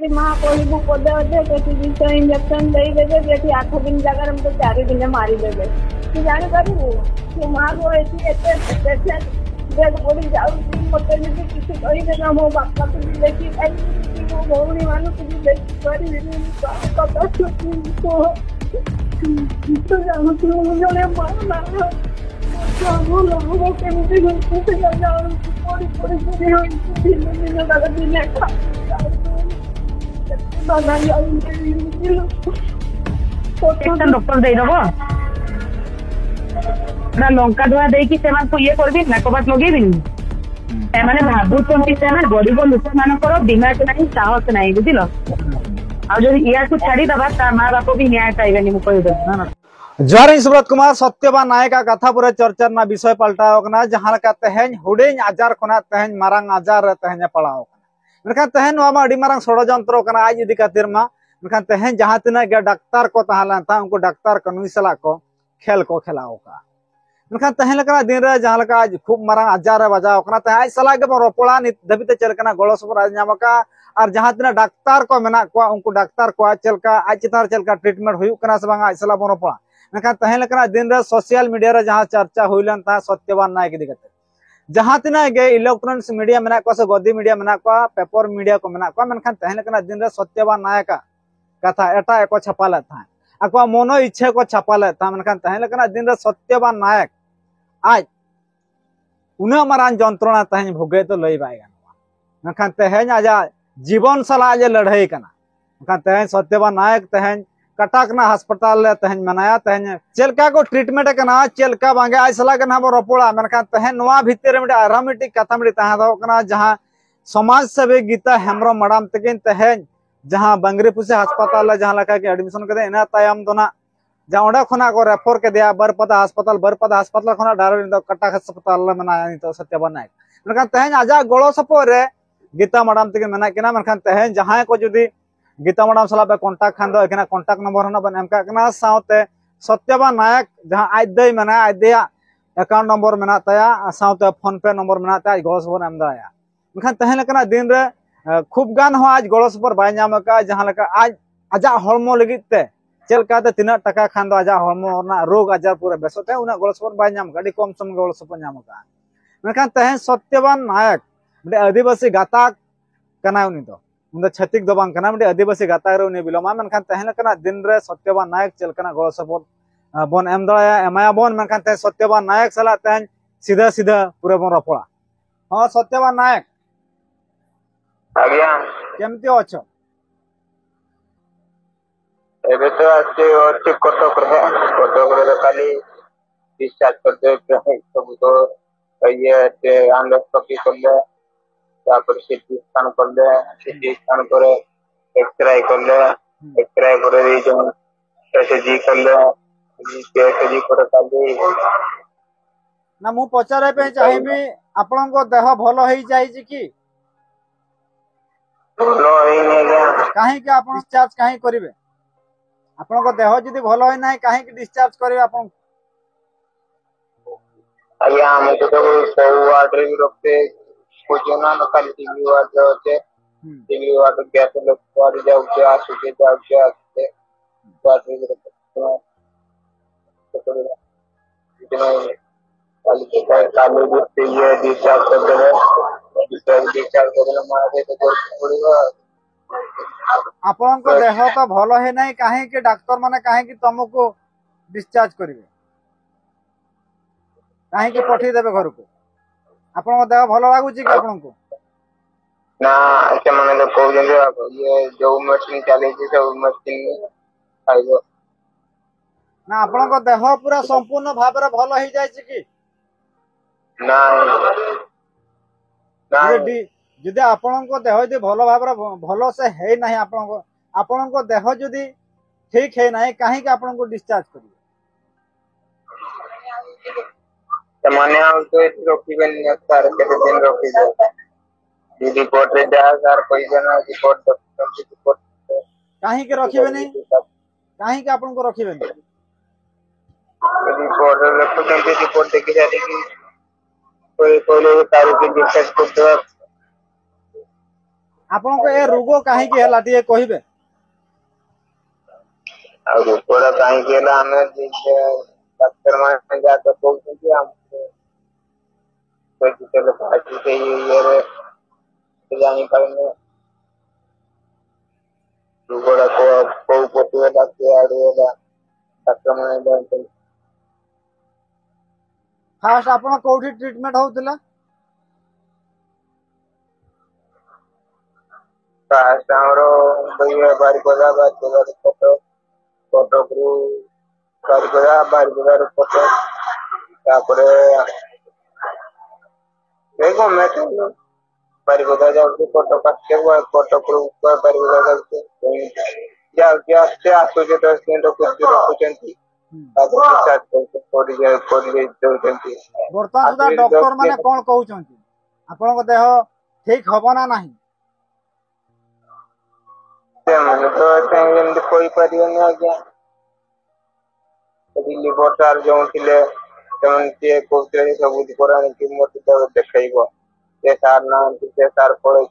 बेटी माँ कहबू पदे अधे बेटी विष इंजेक्शन देदेवे बेटी 8 दिन जगह हमको 4 दिन मारिदेवे तू जापर तू माँ को डेड बॉडी जाऊँगी मत किसी कहीदे मो बापा को भी देखी पारि मो भौणी मान को भी देखी पारि तू जानू जड़े माँ ना डॉक्टर देदब ना लंका धुआ देकी ये करबी नाकबात लगे भावुंट गरीब लोक मान दिमाग ना साहस ना बुझल या छाड़ीदबा माँ बाप भी न्याय पाइबे मुझे जोहार सुब्रत कुमार सत्यवान नायक कथा पूरा चर्चा ना विषय पलटाव जहाँ तेहन हुडिंग आजार खना तेहन मारांग आजार तेहन पड़ाव तेहन मारांग षड़यंत्र आज इदी खातिर तेहन जहाँ तना डाक्तार को तहलें उनको डाक्तार कनुई सला को खेल को खेलाव तेहन दिन रे जहाँ आज खूब मारांग आजार बजाव आज सला रोपड़ा नित धबीते चलना गड़ो सपड़ा और जहाँ तना डाक्तार को मेना उनको डाक्तार को चलका आज चितार चलका ट्रीटमेंट हुई से आज सला बन रोपड़ा मेखान दिन रे सोशल मीडिया रे जहाँ चर्चा हुईलन सत्यवान नायक इदी जहाँ तना गे इलेक्ट्रॉनिक्स मीडिया मेना से गद्दी मीडिया मेना पेपर मीडिया को मेना मेखान दिन रे सत्यवान नायक कथा एटा को छापाले आको मनो इच्छा को छापाले मेखान दिन रे सत्यवान नायक आज उना मारान जंत्रणा तेहन भोगे तो लई बाय मेखान तेहन आज जीवन सला आज लड़ाई कना तेहन सत्यवान नायक तेहन कटाकना अस्पताल तेहन मनाया तेहन चलका को ट्रीटमेंट कना चलका बांगे आज सला के नाम रोपड़ा मेनखान तेहन नवा भितर में आरा मिट्टी कथा मिट्टी तहना जहाँ समाज सेवी गीता हेम्ब्रम मैडम तकिन तेहन जहाँ बांगरीपुसी अस्पताल जहाँ लगा के एडमिशन कर इना तायम दो ना जहाँ ओडे खना को रेफर के दिया बरपदा अस्पताल खना डायरेक्ट कटाक अस्पताल मनाया तो सत्यवान नायक मेनखान तेहन आजा गड़ो सपोर रे गीता मैडम तकिन मेना किना मेनखान तेहन जहाँ को जुदी गीता मैडम सला पे कॉन्टाक्ट खान दो कॉन्टाक्ट नंबर होना बन एमका साउते सत्यवान नायक जहाँ आज दई मेना आज दिया अकाउंट नंबर मेना ताया साउते फोन पे नंबर मेना ताया गड़ो सपोर एम दाया मेखान तेहन दिन रे खूब गान हो आज गड़ो सपोर बाय नाम का जहाँ लेका आज आजा हड़मो लगिते चलकाते तीना टका खान दो आजा हड़मो ना रोग आजार पूरा बेसोते उना गड़ो सपोर बाय नाम का कम सम गड़ो सपोर नाम का मेखान तेहन सत्यवान नायक आदिवासी गाताक कना उनी दो उन छतिक दो बांग आदिवासी गाताक रे उनी बिलोमा मेनखान तेहन दिन रे सत्यवान नायक चलकना गड़ो सपोर्ट बन एम दाया एमाया बन मेनखान तेहन सत्यवान नायक सला तेहन सीधा सीधा पूरा बन रोपड़ा हां सत्यवान नायक आज्ञा केमती अछो एबे तो अच्छे कटक रे खाली डिस्चार्ज कर दे सब तो ये एंडोस्कोपी कर ले तापर सीटी स्कैन कर ले सीटी स्कैन करे एक्सरे कर ले एक्सरे करे जो एसजी कर ले एसजी करे खाली ना मु पचारे पे चाहिबी आपन को देह भलो होई जाई छी की भलो होई नै गा काहे के आपन डिस्चार्ज काहे करिवे आपन को देह जदी भलो होई नाही काहे के डिस्चार्ज करिवे आपन आया हम तो वार्ड रे रखते कुछ ना खाली टीवी वार्ड होते टीवी वार्ड गैस लोग वार्ड जाऊ के आसु के जाऊ के आते वार्ड रे रखते खाली के काले भी ये डिस्चार्ज कर दे डिस्चार्ज करले मारे तो पड़ेगा आपन को देह तो भलो है नाही काहे के डॉक्टर माने काहे कि तुमको डिस्चार्ज करिवे काहे के पठी देबे घर को आपन को देह भलो लागु छी कि आपन को ना से माने तो कहू जे ये जो मशीन चले छी सब मशीन खाइबो ना आपन को देह पूरा संपूर्ण भाव रे भलो ही जाय छी कि ना जदि आपन को देह जदि भलो भाव रे भलो से है नाही आपन को देह जदि ठीक है नाही काहे कि आपन को डिस्चार्ज करिवे माने तो रोकीबे नहीं सर केते दिन रोकीबे डी रिपोर्ट रे जा सर कोई जना रिपोर्ट काहे के रखिबे नहीं काहे के आपन को रखिबे नहीं रिपोर्ट रे तो केते रिपोर्ट देखि जाती कि कोई कोई तारीख के डिस्कस करते आपन को ए रोग काहे की हला टिए कहिबे आ रोगड़ा काहे केला हमें डॉक्टर मान जाकर कहते हम कोई चलो पार्टी के ये रे जानी पाएंगे रोगड़ा को पोते डॉक्टर आड़ेला डॉक्टर मान जाकर फास्ट आपन कोठी ट्रीटमेंट होतला फास्ट हमरो भैया बारिपदा फोटो फोटो को बारिपदा फोटो तापरे देखो मैं तो बारिपदा जाऊँ फोटो काटके फोटो को बारिपदा जाऊँ जाओ क्या क्या आसुचे तो स्टेंड कुछ रखुचंती बर्तमान सुधा डॉक्टर माने कोन कहउचंती आपन को देह ठीक हबो ना नाही तो कोई परिवार आज्ञा लिवर टार जो सब देखो से सार ना से सार पड़े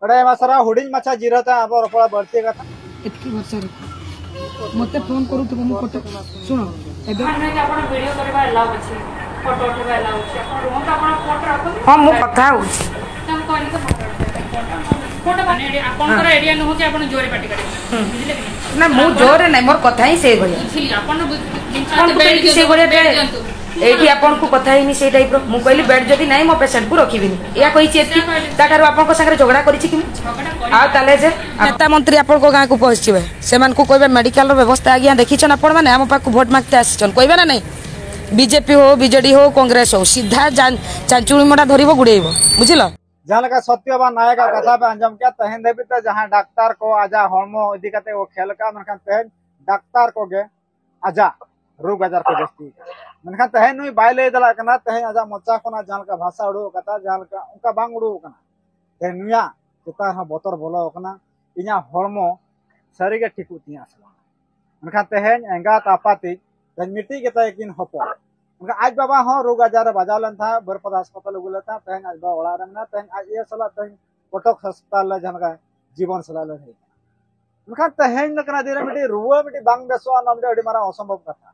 अरे मासरा हुडिंग मचा जिरता अब रपड़ा बढ़ती कथा एतकी भरसा रख मते फोन करू तो मु कट सुनो एबे माने आपण वीडियो करबा अलाउ अछि फोटो उठबा अलाउ अछि आपण रूम का आपण फोटो रखो हां मु कथा हो हम कहली तो फोटो बने आपनकर एरिया न हो कि आपण जोरे पार्टी करे बुझले कि ना मु जोरे नै मोर कथा ही से भलिया छी आपण कोन बेड से भलिया एठी आपन को कथा ही नि से टाइप रो मु कहली बेड जदी नै मो पेशेंट को रखिबिनी या कहि छी एती ताठार आपन को संगे झगड़ा करिछि कि आ ताले जे नेता मंत्री आपन को गां को पहुंचबे सेमान को कहबे मेडिकल रो व्यवस्था आगिया देखिछन आपन माने हम पाक वोट मांगते आछन कहबे ना नै बीजेपी हो बीजेडी हो कांग्रेस हो सीधा चांचुड़ी मोटा धरिबो गुडेइबो बुझिलो जहां का सत्यवान नायक का कथा पे अंजाम क्या तहन देबी त जहां डॉक्टर को आजा हॉर्मो इदी कते वो खेल का मनखान तहन डॉक्टर को गे आजा रोग आजार को जस्ती मनखान तहन नुई बायले दला कना तहन आजा मचा कोना जहां का भाषा उडो कथा जहां का उनका बांग उडो कना तहन नुया चेता हा बोतर बोलो कना इना हॉर्मो शरीर के ठीक उतिया मनखान तहन एंगा तापाती तहन मिट्टी के तयकिन हपो उनका आज बाबा हो रोग आजार बाजालन था बरपद अस्पताल गुला था तहन आज बा ओला रमना तहन आज ये सला तहन कोटक अस्पताल जनका जीवन सला ले उनका तहन नकना देरा मिटी रुवा मिटी बांग बेसो नमडे अडी मारा असंभव कथा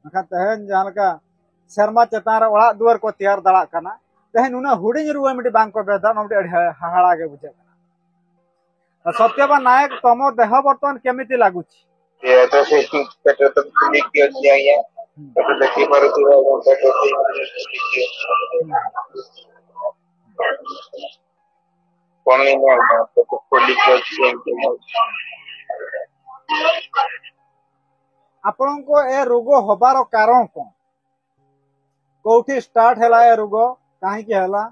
उनका तहन जानका शर्मा चेतार ओला दुआर को तैयार दड़ा कना तहन उना हुडिंग रुवा मिटी बांग को बेदा नमडे अडी हाहाड़ा के बुझे कना सत्यवान नायक तमो देह बर्तमान केमिति लागुछि ये तो से पेट्रोल तो लिख के दिया तो देखी पर कमी नहीं तो खोली के आपन को ए रोग होबार कारण कोन कोठी स्टार्ट हैला ए रोग काहे की हैला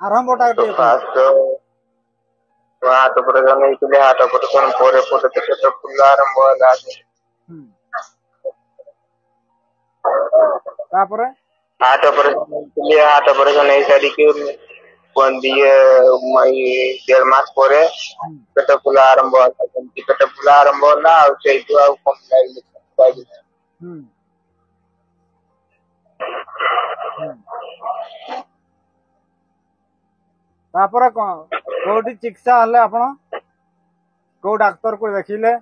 आरंभटा के फास्ट हाथ पर जने इसलिए हाथ पर कोन पोरे पोरे तो खुला आरंभ होला तापरे हाथ पर जने सारी के कोन दिए मई 1.5 मास परे पेट खुला आरंभ होला पेट खुला आरंभ होला और से तो आ कम लाइल तापरे कोठी चिकित्सा हले आपण को डॉक्टर को देखिले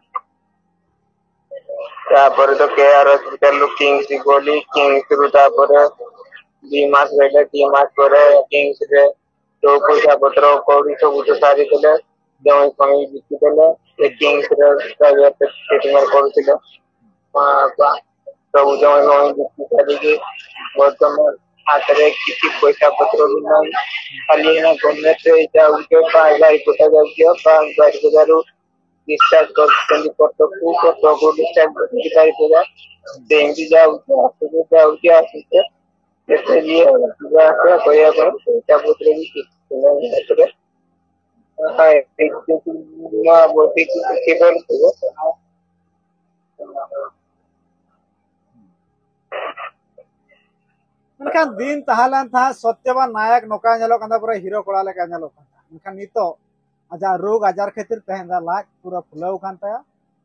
तापर तो केआर हॉस्पिटल किंग्स गोली किंग्स रु तापर 2 मास रहले 3 मास परे किंग्स रे तो पैसा पत्र कोडी सब तो सारी देले जय समय बिकी देले ए किंग्स रे प्राइवेट ट्रीटमेंट करथिले सब जय समय बिकी सारी के वर्तमान हातरे किसी पैसा पत्र भी नहीं खाली ना गवर्नमेंट से जाउके 5000 पैसा जाउके 5000 डिस्चार्ज करते को डिस्चार्ज करते पूरा देंगी जाउके आसुते इसके लिए क्या कोई पैसा पत्र भी नहीं हां एक मां बोलती कि केवल मनखान दिन तहालन था सत्यवान नायक नोका नेलो कंदा पूरा हीरो कोड़ा ले का नेलो मनखान नितो आजा रोग आजार खातिर तहन लाज पूरा फुलाव कानता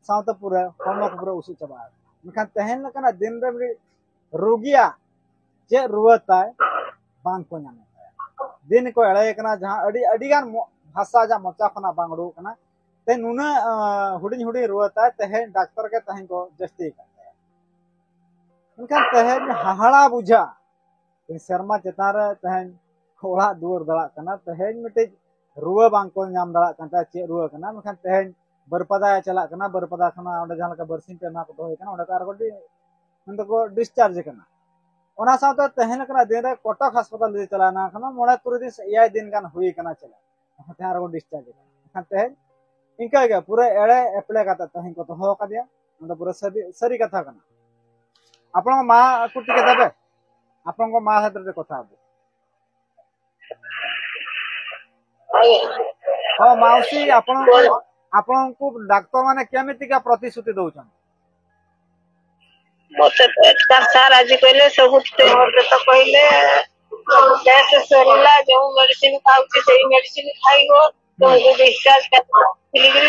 साउत पूरा होमो पूरा उसु चबा मनखान तहन लकना दिन रे रोगिया चे रुआता बांग को नाम दिन को एड़े कना जहां अडिगान भाषा जा मोचा खना बांगड़ू कना ते नुना हुडिन हुडिन रुआता तेहे डॉक्टर के तहें को जस्ती करता उनका तेहे हाहाड़ा बुझा शर्मा चेतान रे तेहे ओड़ा दुआर दड़ा कना तेहे मिटे रुआ बांग को नाम दड़ा कना चे रुआ कना मखान तेहे बरपदा चला कना बरपदा खना ओंडे जहां का बरसिन पे मा को दोय कना ओंडे कार गोडी उनको को डिस्चार्ज कना ओना साथ तेहन कना दिन रे कटक अस्पताल दे चलाना खना मोड़ा तुर दिन या दिन गान हुई कना चला तार को डिस्चार्ज कना तेहन इनका के पूरा एड़े एप्ले का तहें को तो हो का दिया मतलब पूरा सरी कथा कना आपन मा कुटी के देबे आपन को मा हाथ रे कथा आबो हां माउसी आपन को डॉक्टर माने केमिति का प्रतिश्रुति दउछन मते पेट कैंसर आज कहले सब मोर तो कहले गैस सरीला जो मेडिसिन खाउची सेही मेडिसिन खाइबो तुमको डिस्चार्ज कर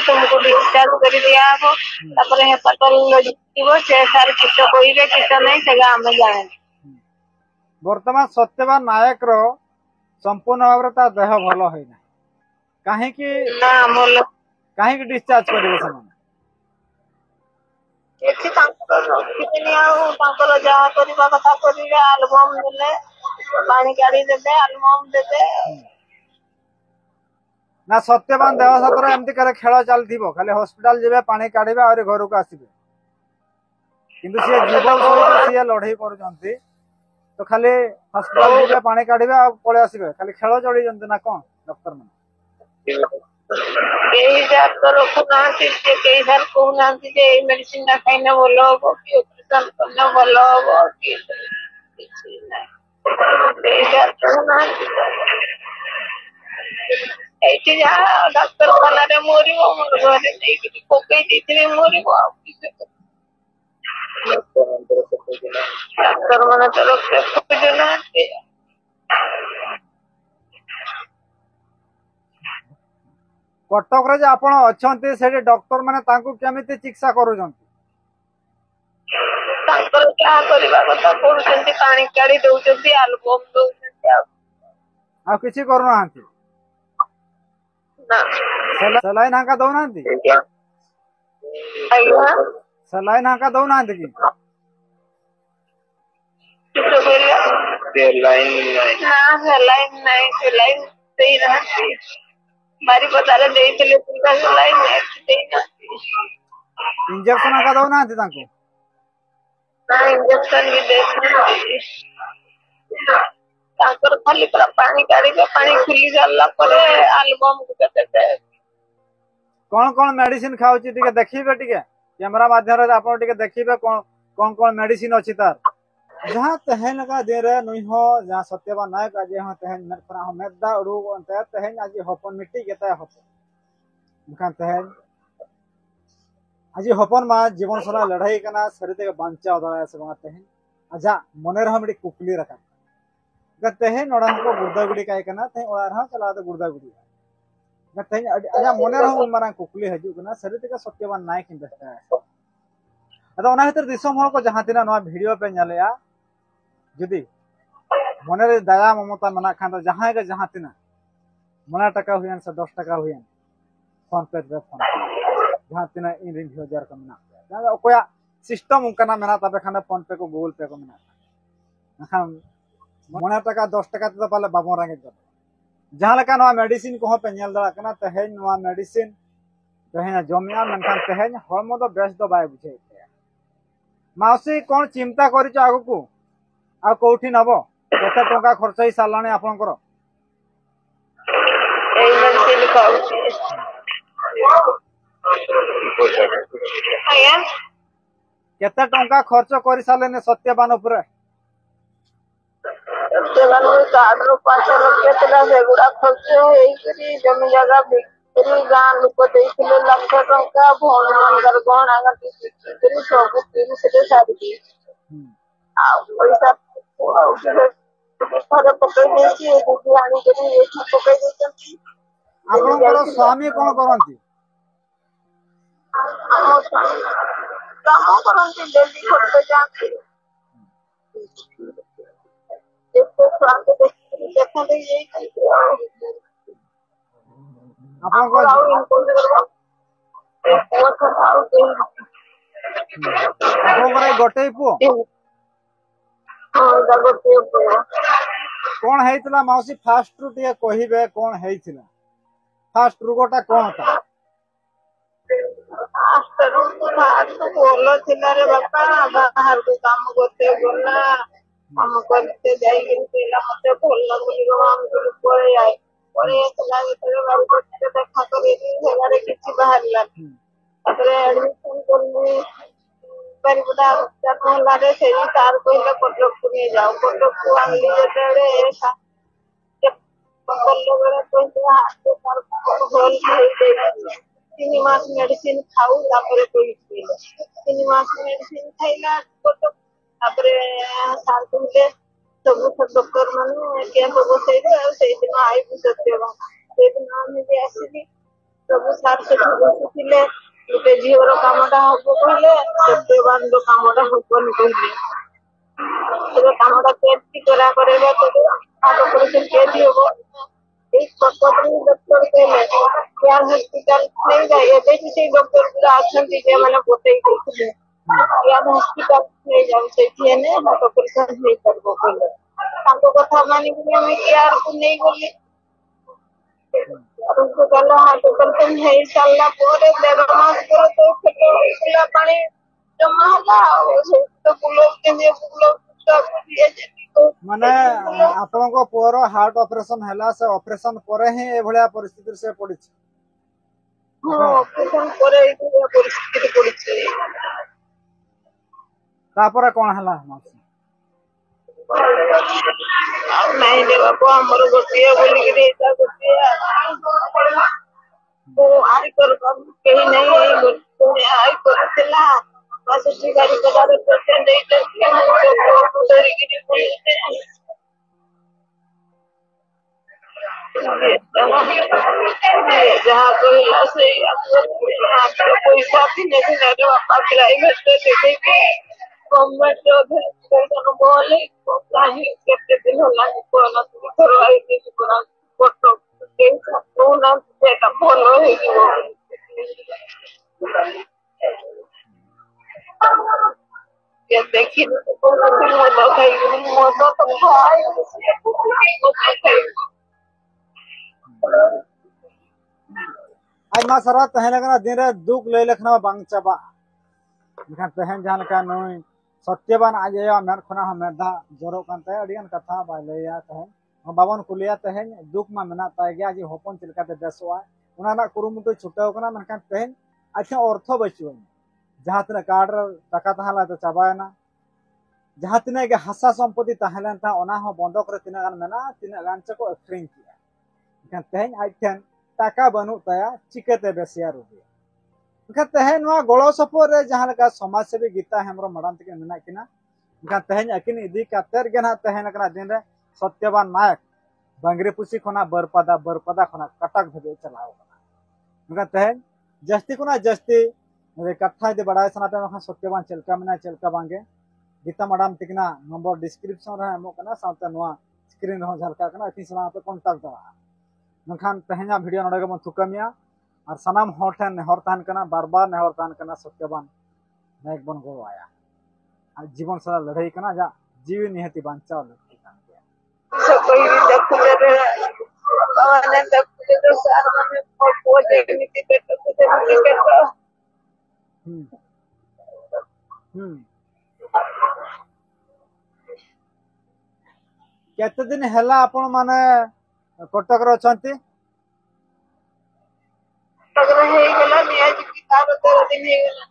तुमको डिस्चार्ज कर दिया हो तापर हेपाटल लजीबो से सार किछ कहिबे किछ नै सेगा हम जाने वर्तमान सत्यवान नायक रो संपूर्ण भाव ता देह भलो होई ना काहे कि ना मोल काहे कि डिस्चार्ज करबे समान एथि कितनी आउ तांकर जा करबा कथा करिले एल्बम देले पानी काढी देबे एल्बम देबे ना सत्यवान देह सतर एमती करे खेल चलथिबो खाली हॉस्पिटल जेबे पानी काढिबे और घर को आसीबे किंतु से जीवन सहित से लड़ाई करजंती तो खाली हॉस्पिटल जेबे पानी काढिबे और पळे आसीबे खाली खेल चली जंती ना कोन डॉक्टर मन केही डॉक्टर को नांती जे केही सर को नांती जे मेडिसिन ना खाइना बोलो हो कि ऑपरेशन करना बोलो हो कि केही डॉक्टर नांती एठी जा डॉक्टर खाना रे मोरिबो मोर घरे नै कि कोके दिथरे मोरिबो डॉक्टर माने तो लोग जना कटक रे जे आपण अछंती सेठी डॉक्टर माने तांको केमिति चिकित्सा करूजंती तांकर क्या करबा कथा करूचंती पानी काढी दउचंती एल्बम दउचंती आ किछि करू नांती ना सलाइन हाका दउ नांती आइया सलाइन हाका दउ नांती की कितो बोलिया लाइन नहीं सही रहती मारी बतारे देइतले तुका लाइन नहीं देना इंजेक्शन हाका दउ नांती तांको ना इंजेक्शन भी देना तांकर खाली पूरा पानी काढी के पानी खुली जाला परे एल्बम को देते कौन मेडिसिन खाउची टिके देखिबे टिके कैमरा माध्यम रे आपण टिके देखिबे कौन मेडिसिन अछि तार जहां तहन का दे रे नई हो जहां सत्यवान नायक आज हां तहन मेरा हम मेदा उडू अंत तहन आज होपन मिट्टी केता होपन मुखान तहन आज होपन मा जीवन सरा लड़ाई कना शरीर बांचा दड़ा से बंगा तहन आजा मने रह मिटी कुकली रखा तहन नोड़ा को गुर्दागुड़ी काय कना तहन ओड़ा रह चला तो गुर्दागुड़ी तहन आजा मने रह मारा कुकली हजू कना शरीर का सत्यवान नायक इन दस्ता अदा ओना हितर दिसम हल को जहां तिना नवा वीडियो पे नलेया जुदी मने रे दया ममता मना खान तो जहां के जहां तिना मना टका हुयन से 10 टका हुयन फोन पे फोन जहां तिना इन रिन 2000 का मना जहां कोया सिस्टम उनका मेना तबे खाना फोन पे को गूगल पे को मेना हम मना टका 10 टका तो पाले बाबो रंगे जहां लका नवा मेडिसिन को पे नेल दला कना तहेन नवा मेडिसिन तहेन जमिया मनखान तहेन हरमो तो बेस दो बाय बुझे माउसी कौन चिंता करिछ आगु को आ कोठी नबो केते टका खर्च ही सालाने आपनकर ए मेडिसिन खाउची आया केते टका खर्च करि सालेने सत्यवान ऊपर सत्यवान कार्ड रो 5 रुपया तला सेगुडा खर्च हेई करी जमी जगह बिक्री गां लोक देइथिले लाख टका भोन मनकर गहना गटी बिक्री सब 300 सारी आ पैसा आउ घर पकड़ देछि बुद्धि आनी करी एठी पकड़ देछि आपनकर स्वामी कोन करंती काम करंती जल्दी खर्च जाती ଛୁଆଙ୍କୁ ଦେଖା ଦେଇ ଯାଇଛନ୍ତି ଆଉ ଆପଣଙ୍କ ଆମର ଆଉ ଇନକମ୍ କରିବା ଏ ପୁଅ ଛଡା ଆଉ କେହି ନାହିଁ। ଆପଣଙ୍କର ଏଇ ଗୋଟେ ପୁଅ ହଁ ଏଇଟା ଗୋଟିଏ ପୁଅ। କଣ ହେଇଥିଲା ମାଉସୀ ଫାଷ୍ଟ ରୁ ଟିକେ କହିବେ କଣ ହେଇଥିଲା ଫାଷ୍ଟ ରୋଗଟା କଣ ତା ଫାଷ୍ଟ ଭଲ ଥିଲା ରେ ବାପା ବାହାରକୁ କାମ କରତେ ଗଲା କାମ କରତେ ଯାଇକିରି ପିଲା ମତେ ଭଲ ଲାଗୁନି ଆମକୁ ପଳେଇ ଆଏ ପଳେଇ ଆସିଲା ଯେତେବେଳେ ବାରିପଟେ ଦେଖା କରିକି ସେଗାରେ କିଛି ବାହାରିଲାନି ତାପରେ ଆଡମିସନ କଲି ବାରିପଦା ହେଲାରେ ସେଇ ସାର୍ କହିଲେ କଟକକୁ ନେଇଯାଉ କଟକକୁ ଆଣିଲି ଯେତେବେଳେ କଲେ ବେଳେ କହିଲେ ହାତ ଭଲ ହେଇଯାଇଛି 3 ମାସ ମେଡିସିନ ଖାଉ ତାପରେ କହିଥିଲେ 3 ମାସ ମେଡିସିନ ଖାଇଲା ତାପରେ ସାର୍ କହିଲେ ସବୁ ଡକ୍ଟର ମାନେ କ୍ୟାମ୍ପ ବସେଇବେ ଆଉ ସେଇଦିନ ଆଇବୁ ସତ୍ୟବା ସେଇଦିନ ଆମେ ବି ଆସିଲି ସବୁ ସାର୍ ସେଠି ବସିଥିଲେ ଗୋଟେ ଝିଅର କାମଟା ହବ କହିଲେ ସତ୍ୟବାନର କାମଟା ହବନି କହିଲେ ସେ କାମଟା କେମିତି କରାଇବା କେମିତି ହବ ଏଇ କଟକରେ ଡକ୍ଟର କହିଲେ କେୟାର ହସ୍ପିଟାଲ ନେଇଯାଏ ଏବେ ବି ସେଇ ଡକ୍ଟର ଗୁଡା ଅଛନ୍ତି ସେମାନେ ବତେଇ ଦେଇଥିଲେ କେୟାର ହସ୍ପିଟାଲ ନେଇଯାଉ ସେଇଠି ହେଲେ ଅପରେସନ ହେଇପାରିବ କହିଲେ ତାଙ୍କ କଥା ମାନିକିରି ଆମେ କେୟାରକୁ ନେଇଗଲି ହେଇ ସାରିଲା ପରେ 1.5 ମାସ ପରେ ତ ପେଟ ହେଇଥିଲା ପାଣି ଜମା ହେଲା ଆଉ ସେଇଠି ତ ମାନେ ଆପଣଙ୍କ ପୁଅର ହାର୍ଟ ଅପରେସନ ହେଲା ସେ ଅପରେସନ ପରେ ହିଁ ଏଭଳିଆ ପରିସ୍ଥିତିରେ ସେ ପଡିଛି ହଁ ଅପରେସନ ପରେ ଏଇଭଳିଆ ପରିସ୍ଥିତିରେ ପଡିଛି ତାପରେ କଣ ହେଲା ମାଉସୀ ଆଉ ନାଇଁ ରେ ବାପା ଆମର ଗୋଟିଏ ବୋଲିକିରି ଏଇଟା ଗୋଟିଏ ଆଇ କରିପାରୁ କେହି ନାହିଁ ଗୋଟେ ଆଇ କରିଥିଲା ବାରିପଦାରେ ପେସେଣ୍ଟ ହେଇଛନ୍ତି ଧରିକିରି ବୁଲୁଛେ ଯାହା କହିଲା ସେଇଆ ପଇସା ଦିନେ ଦିନରେ ବାପା ପ୍ରାଇଭେଟରେ ଦେଖେଇକି ଗଭର୍ଣ୍ଣମେଣ୍ଟ ଅଧେ ଭଲ ନାହିଁ କେତେ ଦିନ ହେଲାଣି କହୁନଥିଲି ଥର ଆଇଛି କଟକ କହୁନାହାନ୍ତି ସେଟା ଭଲ ହେଇଯିବ ଦେଖିଲି ମଦ ଖାଇକିରି ମଦ ତ आज मा सरा तहन लगना दिन रे दुख ले लखना बांग चाबा इखान तहन जान का नोई सत्यवान आज या मेर खना हम मेधा जरो कांते अडियन कथा बालेया तहन हम बावन कुलिया तहन दुख मा मेना ताय गया जी होपन चिलकाते बेसवा उना ना कुरुमुटु छुटाव कना मनखान तहन अच्छा अर्थ बचुन जहां तने कार्ड टाका तहला तो चाबायना जहां तने के हसा संपत्ति तहलन था ओना हो बंधक रे तिना गान मेना तिना गान चको अफ्रिंग किया इखान तहन आइथन टाका बनू तया चिकेते बेसिया रुपया इनका तहन वा गलो सपोर रे जहां लगा समाज सेवी गीता हेमरो मडाम तके मेना किना इनका तहन अकिन इदी कातर गेना तहन कना दिन रे सत्यवान नायक बंगरी पुसी खना बरपदा खना कटक धबे चलाव कना इनका तहन जस्ती कुना जस्ती रे कथा दे बड़ाय सना पे सत्यवान चलका मेना चलका बांगे गीता मडाम तकना नंबर डिस्क्रिप्शन रे एमो कना साथे नवा स्क्रीन हो झलका कना अति सना पे कांटेक्ट दवा नखान तहना वीडियो नडे गमन थुकमिया और सनाम होठन नेहर तान कना बार नेहर तान कना सत्यवान नायक बन गो आया और जीवन सारा लड़ाई कना जा जीवी निहति बांचाव लगती कान गया कोई भी देखले रे बाबाने देखले तो सार माने पोजे नीति पेट केते दिन हैला आपण माने कटक रे अछंती तगरा ହେଇଗଲା ନିହାତି ତାର 13 ଦିନ ହେଇଗଲା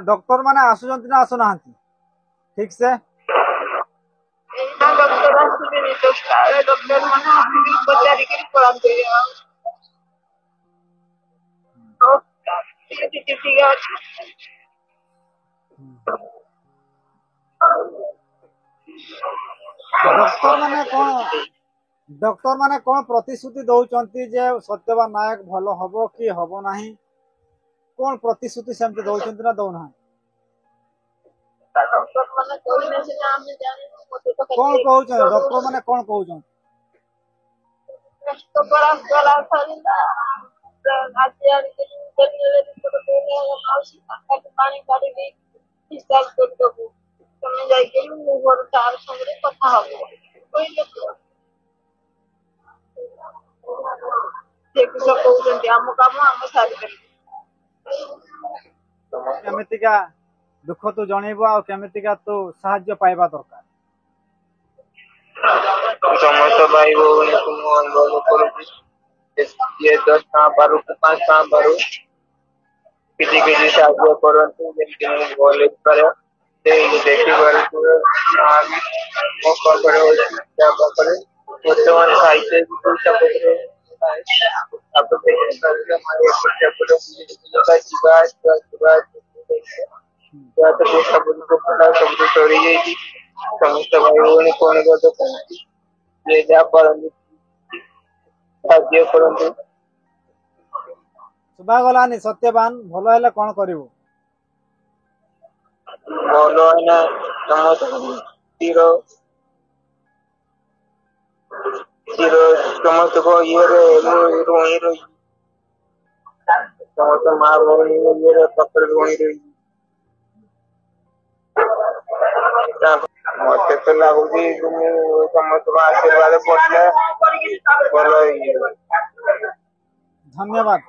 डॉक्टर माने आसुचंती ना आसुनांती ठीक से ଏଇଟା ଡକ୍ଟର ଆସିବେନି ଡକ୍ଟର ମାନେ ଆସିକି ପଚାରିକି ପଳାନ୍ତି ଆଉ ଟିକେ ଅଛି डॉक्टर माने कोन प्रतिश्रुति दउचंती जे सत्यवान नायक भलो हबो कि हबो नाही कोन प्रतिश्रुति सेमते दउचंती ना दउना डॉक्टर मैंने कहने से ना हमें जाने मुझे तो कौन कहउछ डॉक्टर माने कौन कहउछ तो बड़ा गला फरिंदा आज यार के तो मौसी का पानी काढ़ी भी डिस्चार्ज कर दो तुम जाई के मोर तार संगे कथा हो कोई लोग से कुछ कहउछंती हम काम हम सारी कर केमितिका दुख तू जणेबो आ केमितिका तू साहाय्य पाइबा दरकार समस्त भाई भଉଣୀ ମୁଁ ଅନୁରୋଧ କରୁଛି ଯେ 10 ଟଙ୍କା ପାରୁ 5 ଟଙ୍କା ପାରୁ କିଛି କିଛି ସାହାଯ୍ୟ କରନ୍ତୁ ଯେମିତି ମୁଁ ଭଲ ହେଇପାରେ ସେ ଦେଖିପାରୁଥିବେ ମୋ ପାଖରେ ଅଛି ତା ପାଖରେ ବର୍ତ୍ତମାନ ସାହିତ୍ୟ ପଇସା ପତ୍ର ତାପରେ ପଇସା ପତ୍ର ସବୁ ସରିଯାଇଛି ସମସ୍ତ ଭାଇ ଭଉଣୀ କଣ କରୁଛନ୍ତି ଯେ ଯାହା ପାରନ୍ତି ସାହାଯ୍ୟ କରନ୍ତୁ सुबा गलानी सत्यवान भलो हेले कोन करिवो ଭଲ ଏଇନା ସମସ୍ତଙ୍କ ଚିର ସମସ୍ତଙ୍କ ଇଏରେ ମୁଁ ଋଣୀ ରହିଛି ସମସ୍ତ ମା ଭଉଣୀ ଇଏରେ ପାଖରେ ଋଣୀ ରହିଛି ମତେ ତ ଲାଗୁଛି ମୁଁ ସମସ୍ତଙ୍କ ଆଶୀର୍ବାଦ ପଡିଲେ ଭଲ ହେଇଯିବ धन्यवाद।